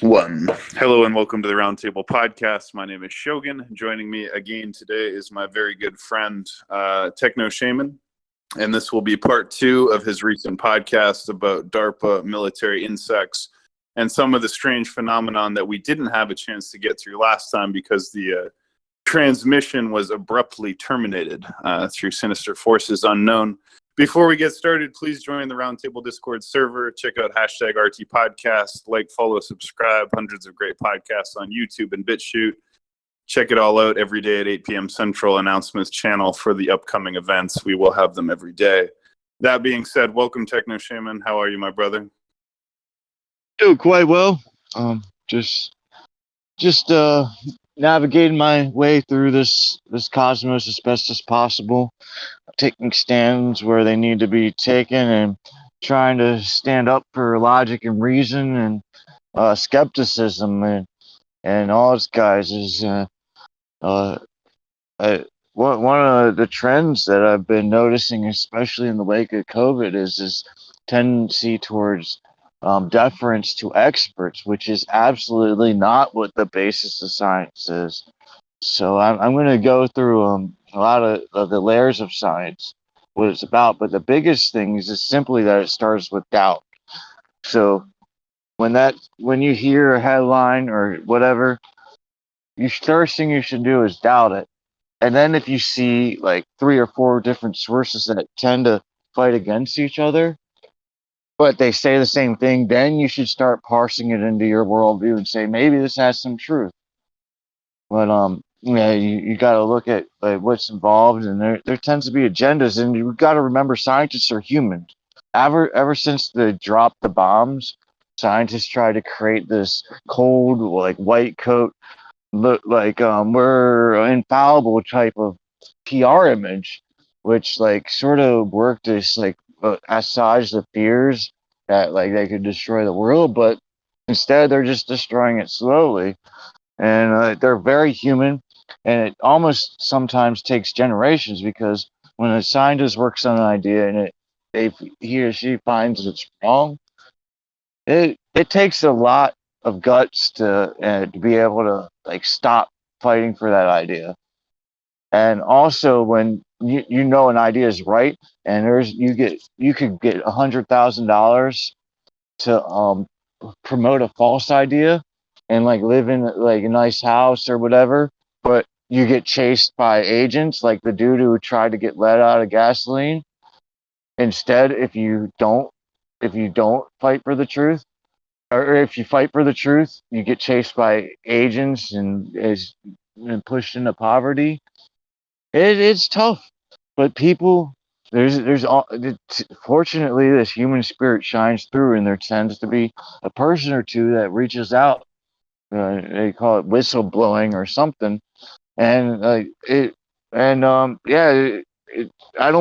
One. Hello and welcome to the Roundtable Podcast. My name is Shogun. Joining me again today is my very good friend, TechnoShaman. And this will be part 2 of his recent podcast about DARPA military insects and some of the strange phenomenon that we didn't have a chance to get through last time because the transmission was abruptly terminated through sinister forces unknown. Before we get started, please join the Roundtable Discord server. Check out hashtag RT Podcast. Like, follow, subscribe. Hundreds of great podcasts on YouTube and BitChute. Check it all out every day at 8 p.m. Central. Announcements channel for the upcoming events. We will have them every day. That being said, welcome, TechnoShaman. How are you, my brother? Doing quite well. Just navigating my way through this cosmos as best as possible, taking stands where they need to be taken, and trying to stand up for logic and reason and skepticism and all its guys is one of the trends that I've been noticing, especially in the wake of COVID, is this tendency towards deference to experts, which is absolutely not what the basis of science is. So I'm going to go through a lot of the layers of science, what it's about. But the biggest thing is simply that it starts with doubt. So when you hear a headline or whatever, first thing you should do is doubt it. And then if you see like 3 or 4 different sources that tend to fight against each other, but they say the same thing, then you should start parsing it into your worldview and say, maybe this has some truth. But yeah, you got to look at like what's involved, and there tends to be agendas, and you've got to remember scientists are human. Ever since they dropped the bombs, scientists try to create this cold, like white coat, look like we're infallible type of PR image, which like sort of worked as like assuage the fears that like they could destroy the world, but instead they're just destroying it slowly. And they're very human, and it almost sometimes takes generations, because when a scientist works on an idea and he or she finds it's wrong, it takes a lot of guts to be able to like stop fighting for that idea. And also when you know an idea is right, and you could get $100,000 to promote a false idea and like live in like a nice house or whatever, but you get chased by agents like the dude who tried to get lead out of gasoline. Instead, if you don't fight for the truth, or if you fight for the truth, you get chased by agents and pushed into poverty. It's tough, but people, fortunately, this human spirit shines through, and there tends to be a person or two that reaches out. They call it whistleblowing or something, and I don't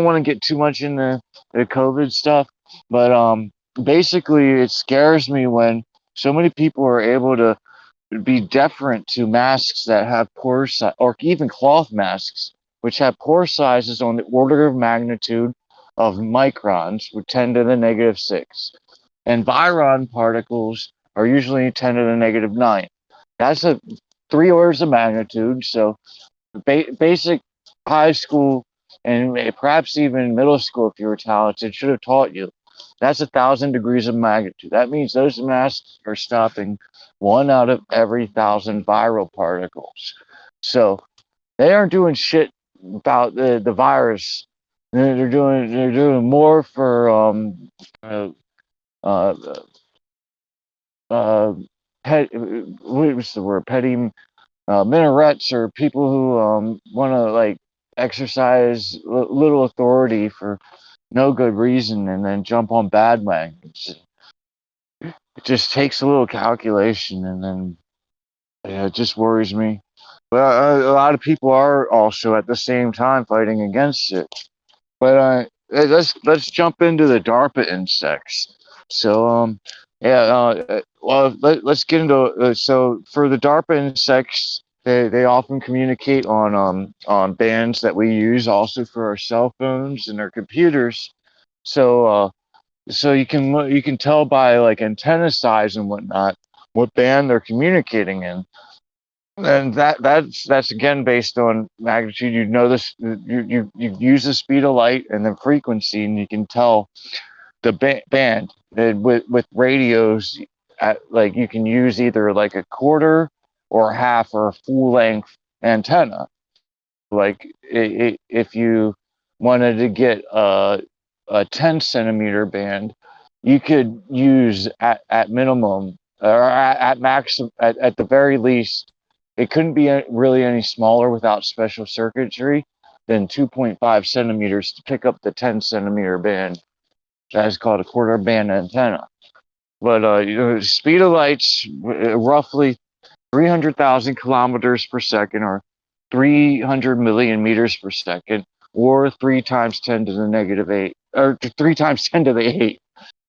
want to get too much into the COVID stuff, but basically, it scares me when so many people are able to be deferent to masks that have pore size, or even cloth masks, which have pore sizes on the order of magnitude of microns, with 10 to the negative 6. And viron particles are usually 10 to the negative 9. That's 3 orders of magnitude. So basic high school and perhaps even middle school, if you were talented, should have taught you. That's 1,000 degrees of magnitude. That means those masks are stopping 1 out of every 1,000 viral particles. So they aren't doing shit about the virus. They're doing more for uh, uh, what was the word? Petty minarets, or people who want to like exercise little authority for no good reason and then jump on bandwagons. It just takes a little calculation, and then it just worries me. But a lot of people are also at the same time fighting against it. But let's jump into the DARPA insects. So let's get into so for the DARPA insects, they often communicate on bands that we use also for our cell phones and our computers. So so you can tell by like antenna size and whatnot what band they're communicating in. And that's again based on magnitude. You know this. You use the speed of light and the frequency, and you can tell the band. And with radios, like you can use either like a quarter or a half or a full length antenna. Like if you wanted to get a 10 centimeter band, you could use at minimum or at max at the very least, it couldn't be really any smaller without special circuitry than 2.5 centimeters to pick up the 10 centimeter band. That is called a quarter band antenna. But speed of light's roughly 300,000 kilometers per second, or 300 million meters per second, or 3 times 10 to the negative 8, or 3 times 10 to the 8.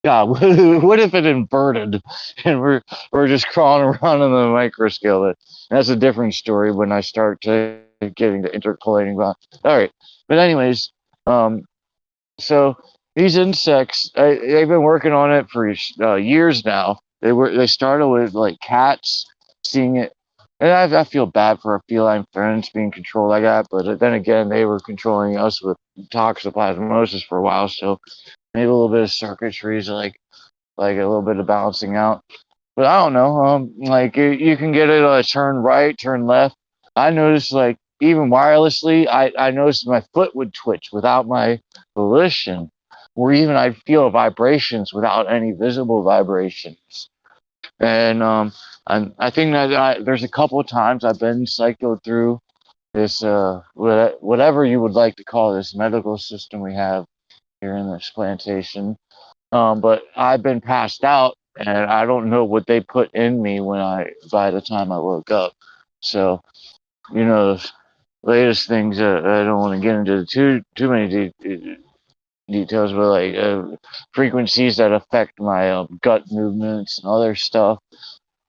God, what if it inverted and we're just crawling around in the microscale? That's a different story when I start to getting to interpolating. All right, but anyways, so these insects, they've been working on it for years now. They started with like cats, seeing it, and I feel bad for our feline friends being controlled like that. But then again, they were controlling us with toxoplasmosis for a while, so maybe a little bit of circuitry is like a little bit of balancing out. But I don't know. Like you can get it turn right, turn left. I noticed like even wirelessly, I noticed my foot would twitch without my volition, or even I'd feel vibrations without any visible vibrations. And I think that there's a couple of times I've been cycled through this whatever you would like to call this medical system we have here in this plantation. But I've been passed out, and I don't know what they put in me by the time I woke up. So, the latest things. I don't want to get into too many details, but like frequencies that affect my gut movements and other stuff.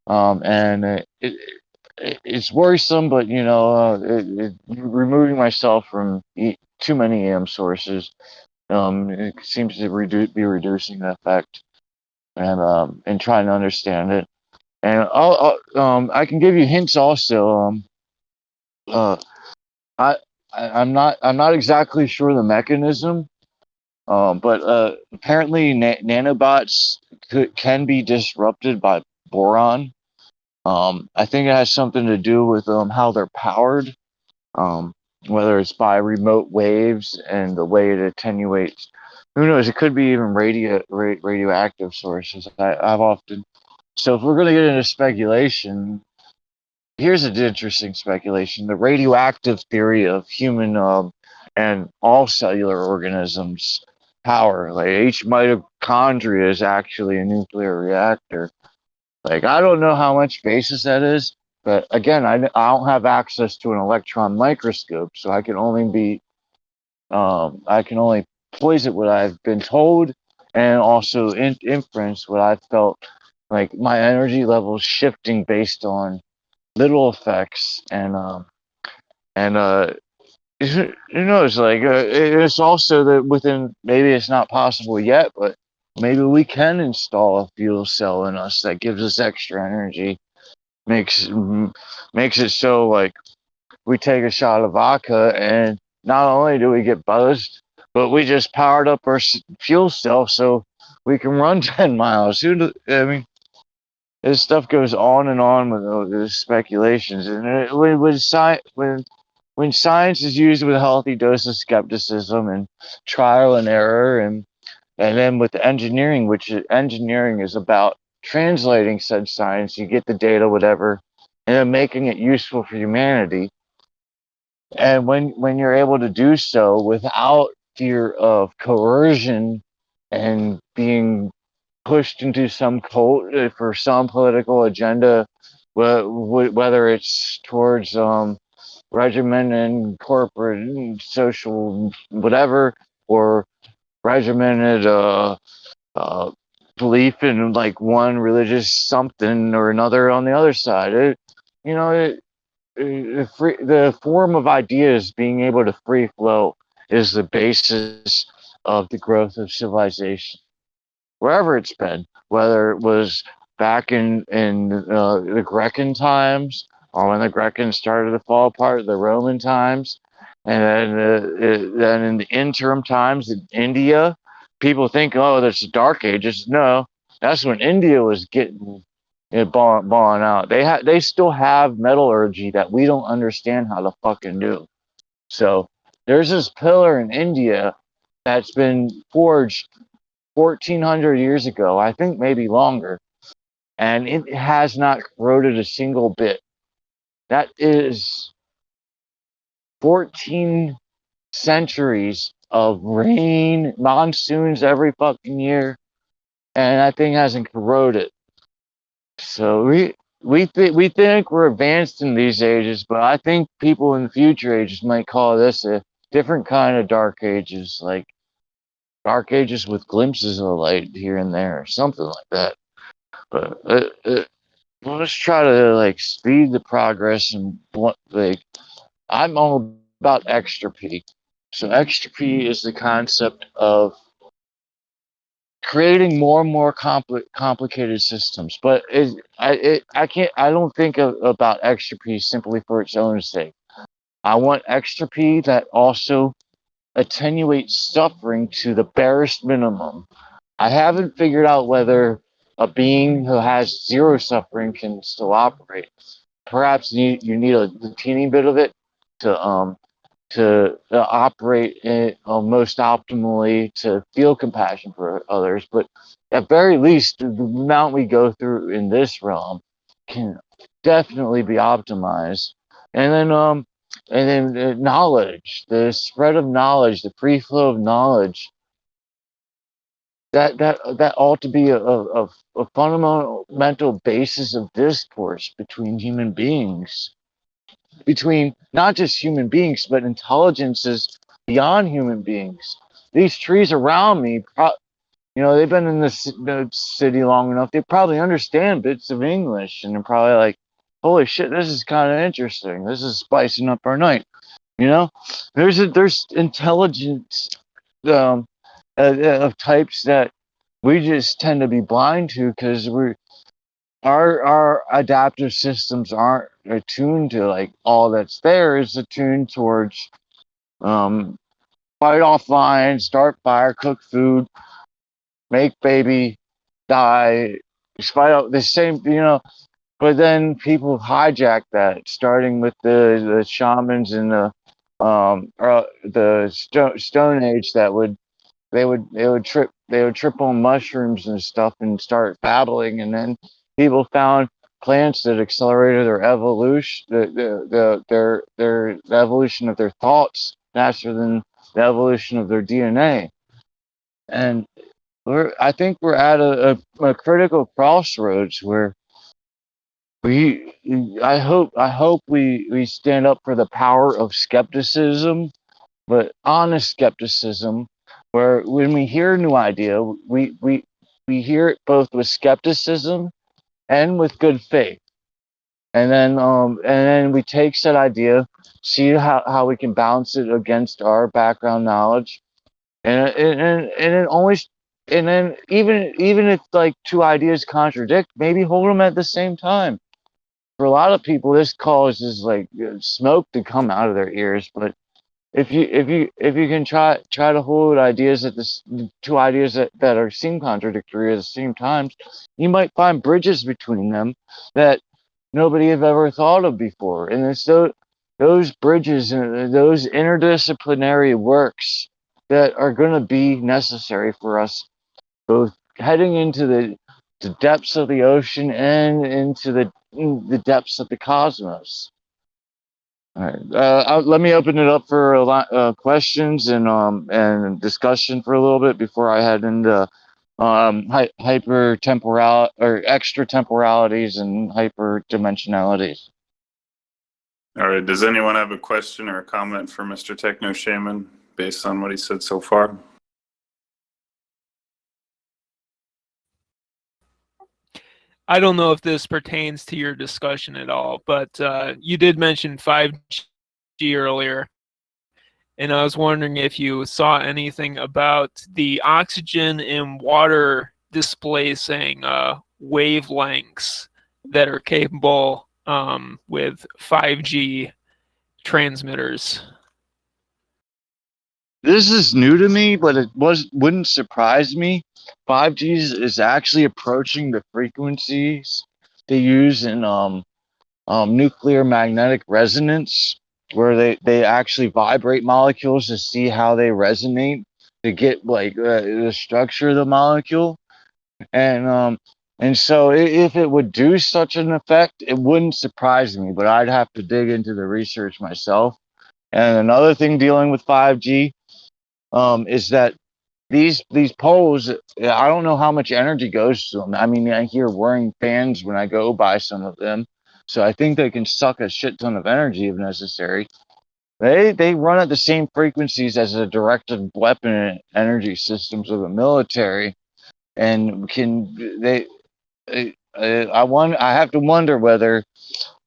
And it's worrisome, but removing myself from too many EM sources, it seems to be reducing the effect, and trying to understand it. And I can give you hints also. Uh, I I'm not exactly sure the mechanism. But apparently nanobots can be disrupted by boron. I think it has something to do with how they're powered, um, whether it's by remote waves and the way it attenuates. Who knows? It could be even radioactive sources. I've often. So if we're going to get into speculation, here's an interesting speculation: the radioactive theory of human and all cellular organisms power. Like each mitochondria is actually a nuclear reactor. Like I don't know how much basis that is, but again, I don't have access to an electron microscope, so I can only posit what I've been told, and also inference what I felt like my energy levels shifting based on little effects, and who knows, like it's also that within, maybe it's not possible yet, but maybe we can install a fuel cell in us that gives us extra energy, makes makes it so like we take a shot of vodka and not only do we get buzzed, but we just powered up our fuel cell so we can run 10 miles. I mean, this stuff goes on and on with the speculations, and when science is used with a healthy dose of skepticism and trial and error, and then with engineering, which engineering is about translating said science, you get the data, whatever, and then making it useful for humanity. And when you're able to do so without fear of coercion and being pushed into some cult for some political agenda, whether it's towards regimen and corporate and social whatever, or regimented uh, belief in like one religious something or another on the other side. You know, the form of ideas being able to free flow is the basis of the growth of civilization, wherever it's been, whether it was back in the Grecan times, or when the Grecans started to fall apart, the Roman times, and then in the interim times in India, people think, oh, that's the Dark Ages. No, that's when India was getting balling out. They still have metallurgy that we don't understand how to fucking do. So there's this pillar in India that's been forged 1400 years ago, I think maybe longer, and it has not corroded a single bit. That is 14 centuries of rain, monsoons every fucking year, and that thing hasn't corroded. So we think we're advanced in these ages, but I think people in the future ages might call this a different kind of dark ages, like dark ages with glimpses of light here and there, or something like that. But let's try to like speed the progress and like I'm all about extra P. So extra P is the concept of creating more and more complicated systems. But I don't think about extra P simply for its own sake. I want extra P that also attenuates suffering to the barest minimum. I haven't figured out whether a being who has zero suffering can still operate. Perhaps you need a teeny bit of it to operate it most optimally, to feel compassion for others. But at very least, the amount we go through in this realm can definitely be optimized. And then knowledge, the spread of knowledge, the free flow of knowledge. That ought to be a fundamental basis of discourse between human beings, between not just human beings, but intelligences beyond human beings. These trees around me, they've been in the city long enough. They probably understand bits of English, and they're probably like, "Holy shit, this is kind of interesting. This is spicing up our night." There's intelligence um, of types that we just tend to be blind to because our adaptive systems aren't attuned to like all that's there. Is attuned towards um, fight offline, start fire, cook food, make baby, die, fight out the same, But then people hijack that, starting with the shamans and the Stone Age that they would trip on mushrooms and stuff and start babbling, and then people found plants that accelerated their evolution, the evolution of their thoughts faster than the evolution of their DNA. And I think we're at a critical crossroads where we I hope we stand up for the power of skepticism, but honest skepticism, where when we hear a new idea, we hear it both with skepticism and with good faith, and then we take said idea, see how we can balance it against our background knowledge, and it always, and then even if like two ideas contradict, maybe hold them at the same time. For a lot of people, this causes like smoke to come out of their ears, but if you can try to hold ideas at this two ideas that are seem contradictory at the same time, you might find bridges between them that nobody have ever thought of before. And it's those bridges and those interdisciplinary works that are going to be necessary for us both heading into the depths of the ocean and into the depths of the cosmos. All right. Let me open it up for a lot questions and discussion for a little bit before I head into hyper temporal or extra temporalities and hyper dimensionalities. All right. Does anyone have a question or a comment for Mr. TechnoShaman based on what he said so far? I don't know if this pertains to your discussion at all, but you did mention 5G earlier, and I was wondering if you saw anything about the oxygen and water displacing wavelengths that are capable with 5G transmitters? This is new to me, but it wouldn't surprise me. 5G is actually approaching the frequencies they use in nuclear magnetic resonance, where they actually vibrate molecules to see how they resonate to get like the structure of the molecule. And so if it would do such an effect, it wouldn't surprise me, but I'd have to dig into the research myself. And another thing dealing with 5G is that these poles, I don't know how much energy goes to them. I mean, I hear whirring fans when I go by some of them, so I think they can suck a shit ton of energy if necessary. They run at the same frequencies as the directed weapon energy systems of the military, and can they? I have to wonder whether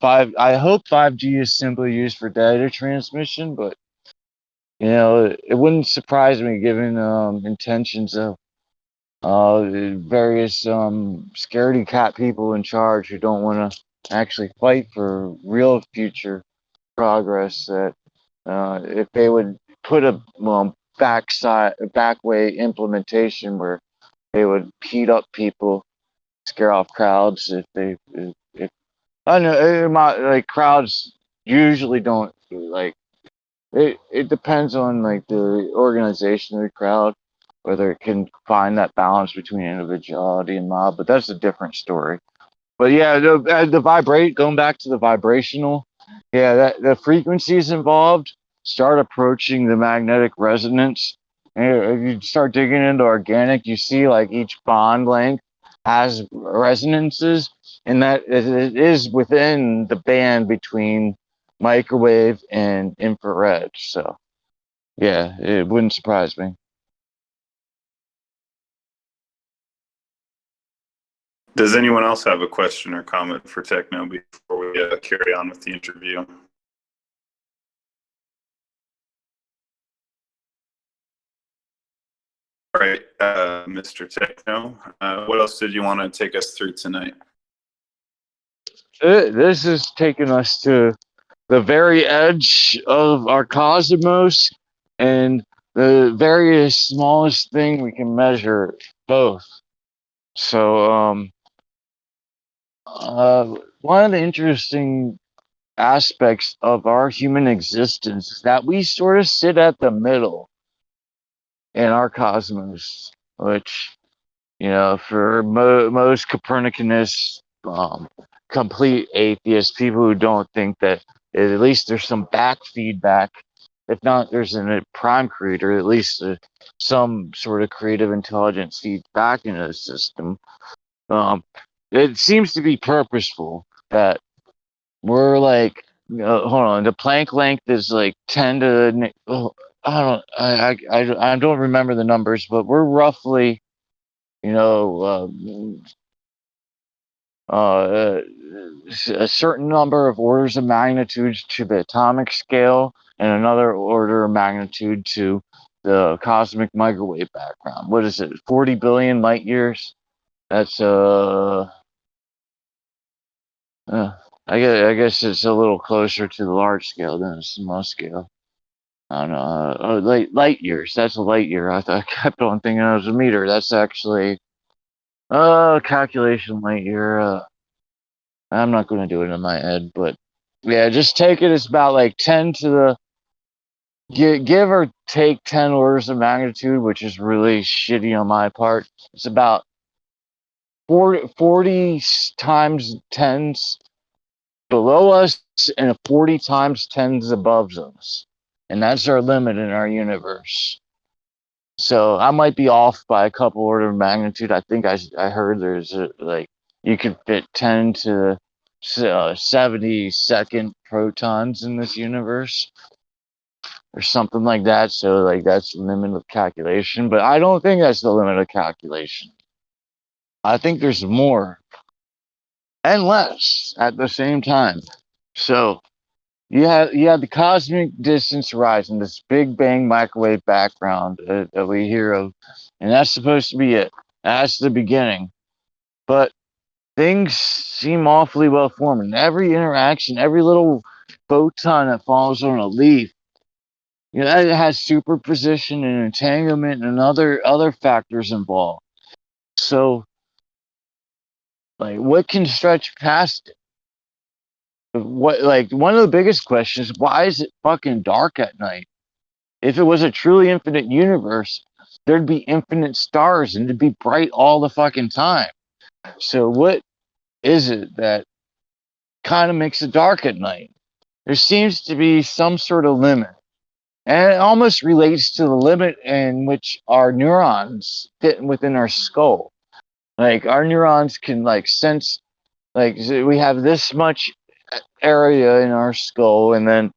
I hope 5G is simply used for data transmission, but it wouldn't surprise me given intentions of various scaredy cat people in charge who don't want to actually fight for real future progress. That if they would put a backway implementation where they would heat up people, scare off crowds. If I know like crowds usually don't like. It depends on like the organization of the crowd, whether it can find that balance between individuality and mob, but that's a different story. But yeah, the vibrate, going back to the vibrational, yeah, that the frequencies involved start approaching the magnetic resonance. And if you start digging into organic, you see like each bond length has resonances, and that it is within the band between microwave and infrared. So yeah, it wouldn't surprise me. Does anyone else have a question or comment for Techno before we carry on with the interview? All right, Mr. Techno, what else did you want to take us through tonight? This has taken us to the very edge of our cosmos and the very smallest thing we can measure both. So, one of the interesting aspects of our human existence is that we sort of sit at the middle in our cosmos, which, for most Copernicus, complete atheists, people who don't think that at least there's some back feedback, if not there's a prime creator, at least some sort of creative intelligence feeds back into the system. It seems to be purposeful that we're like, hold on, the Planck length is like 10 to, oh, I don't remember the numbers, but we're roughly, you know, a certain number of orders of magnitude to the atomic scale and another order of magnitude to the cosmic microwave background. What is it? 40 billion light years? That's I guess it's a little closer to the large scale than the small scale. I don't know. Light years. That's a light year. I kept on thinking it was a meter. That's actually calculation light year. I'm not going to do it in my head, but yeah, just take it. It's about like 10 to the give or take 10 orders of magnitude, which is really shitty on my part. It's about 40 times tens below us and 40 times tens above us. And that's our limit in our universe. So I might be off by a couple order of magnitude. I think I heard there's like you can fit 10 to 72nd protons in this universe or something like that. So like that's the limit of calculation. But I don't think that's the limit of calculation. I think there's more and less at the same time. So you have the cosmic distance horizon, this Big Bang microwave background that we hear of, and that's supposed to be it. That's the beginning. But things seem awfully well formed. And every interaction, every little photon that falls on a leaf, that has superposition and entanglement and other factors involved. So, like, what can stretch past it? What, like, one of the biggest questions: why is it fucking dark at night? If it was a truly infinite universe, there'd be infinite stars and it'd be bright all the fucking time. So, what is it that kind of makes it dark at night? There seems to be some sort of limit. And it almost relates to the limit in which our neurons fit within our skull. Like our neurons can like sense, like we have this much area in our skull, and then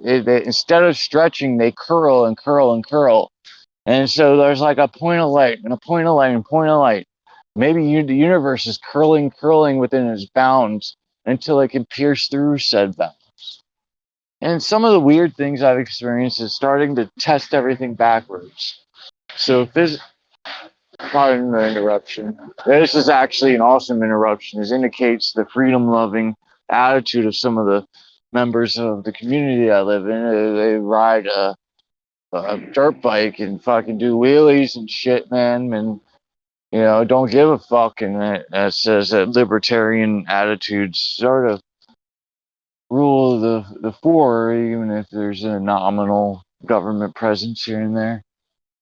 instead of stretching, they curl and curl and curl. And so there's like a point of light and a point of light and a point of light. Maybe the universe is curling, curling within its bounds until it can pierce through said bounds. And some of the weird things I've experienced is starting to test everything backwards. So pardon the interruption. This is actually an awesome interruption. It indicates the freedom-loving attitude of some of the members of the community I live in. They ride a dirt bike and fucking do wheelies and shit, man, and don't give a fuck. And that says that libertarian attitudes sort of rule the floor, even if there's a nominal government presence here and there.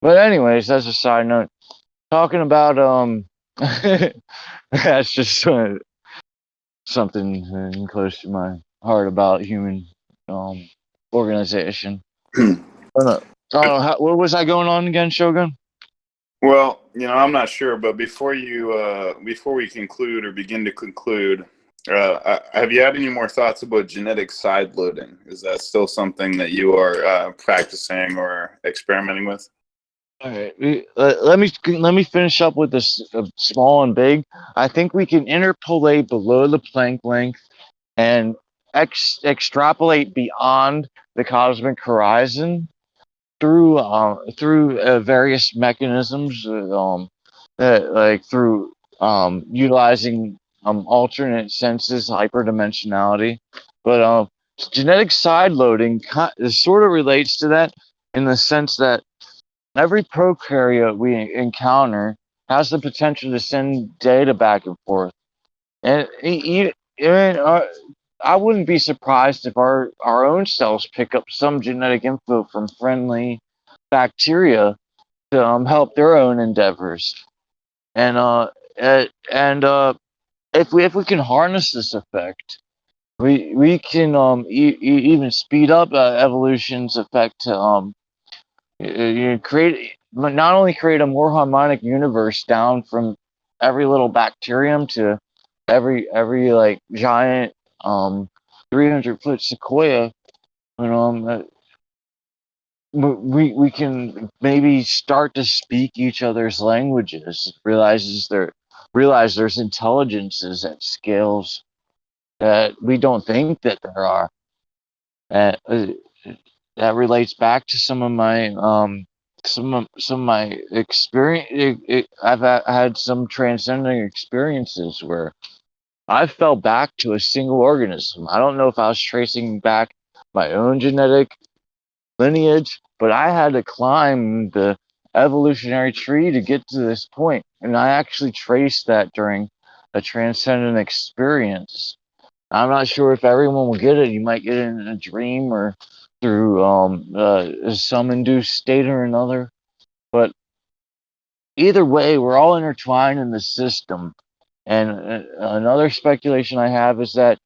But anyways, that's a side note. Talking about that's just something close to my heart about human organization. I don't know what was I going on again, Shogun? Well, I'm not sure, but before we conclude or begin to conclude, have you had any more thoughts about genetic side loading? Is that still something that you are practicing or experimenting with? All right, let me finish up with this small and big. I think we can interpolate below the Planck length and extrapolate beyond the cosmic horizon through various mechanisms, like through utilizing alternate senses, hyperdimensionality. But genetic side loading sort of relates to that in the sense that every prokaryote we encounter has the potential to send data back and forth. And I wouldn't be surprised if our own cells pick up some genetic info from friendly bacteria to help their own endeavors. And if we can harness this effect, we can even speed up evolution's effect to not only create a more harmonic universe down from every little bacterium to every like giant 300-foot sequoia, but we can maybe start to speak each other's languages. Realize there's intelligences at scales that we don't think that there are. That relates back to some of my experience. I've had some transcending experiences where I fell back to a single organism. I don't know if I was tracing back my own genetic lineage, but I had to climb the evolutionary tree to get to this point. And I actually traced that during a transcendent experience. I'm not sure if everyone will get it. You might get it in a dream or through some induced state or another. But either way, we're all intertwined in the system. And another speculation I have is that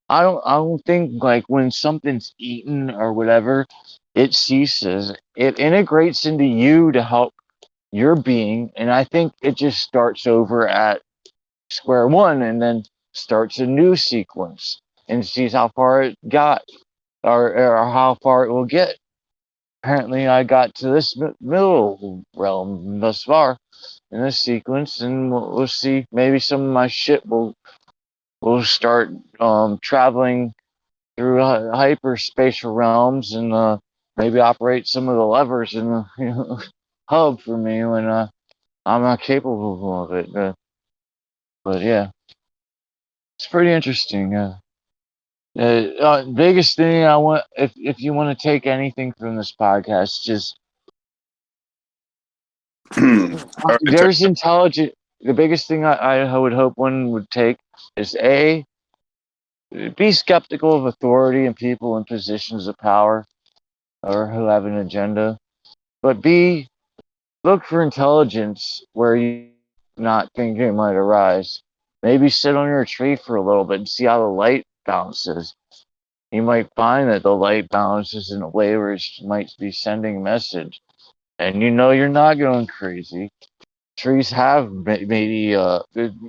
I don't think like when something's eaten or whatever, it ceases. It integrates into you to help your being, and I think it just starts over at square one and then starts a new sequence and sees how far it got or how far it will get. Apparently, I got to this middle realm thus far in this sequence, and we'll see. Maybe some of my shit will start traveling through hyperspatial realms and maybe operate some of the levers in the hub for me when I'm not capable of it. But yeah. It's pretty interesting. Biggest thing I want, if you want to take anything from this podcast, just All right, there's intelligent. The biggest thing I would hope one would take is A, be skeptical of authority and people in positions of power or who have an agenda. But B, look for intelligence where you not think it might arise. Maybe sit under a tree for a little bit and see how the light bounces. You might find that the light bounces in a way where it might be sending a message. And you know you're not going crazy. Trees have maybe,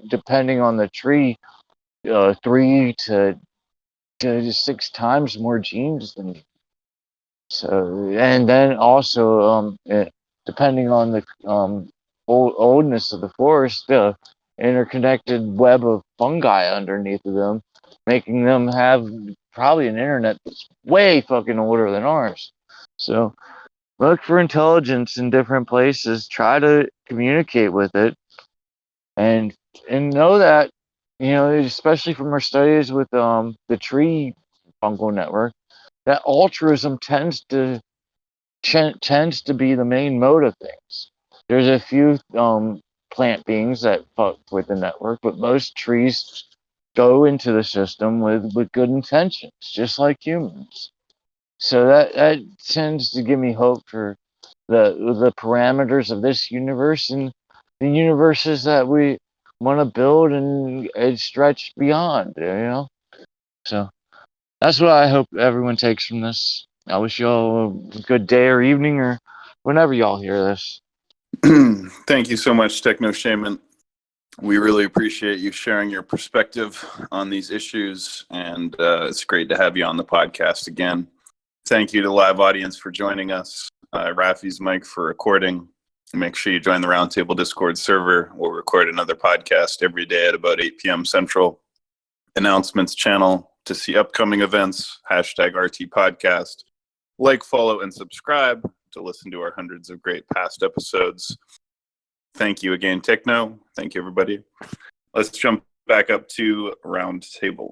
depending on the tree, 3 to 6 times more genes than you. So, and then also, depending on the oldness of the forest, the interconnected web of fungi underneath of them, making them have probably an internet that's way fucking older than ours. So, look for intelligence in different places. Try to communicate with it, and know that, especially from our studies with the tree fungal network, that altruism tends to be the main mode of things. There's a few plant beings that fuck with the network, but most trees go into the system with good intentions, just like humans. So that tends to give me hope for the parameters of this universe and the universes that we want to build and stretch beyond. So that's what I hope everyone takes from this. I wish y'all a good day or evening or whenever y'all hear this. Thank you so much, TechnoShaman. We really appreciate you sharing your perspective on these issues, and it's great to have you on the podcast again. Thank you to the live audience for joining us. Rafi's Mike for recording. Make sure you join the Roundtable Discord server. We'll record another podcast every day at about 8 p.m. Central. Announcements channel to see upcoming events, #RT Podcast. Like, follow, and subscribe to listen to our hundreds of great past episodes. Thank you again, Techno. Thank you, everybody. Let's jump back up to Roundtable.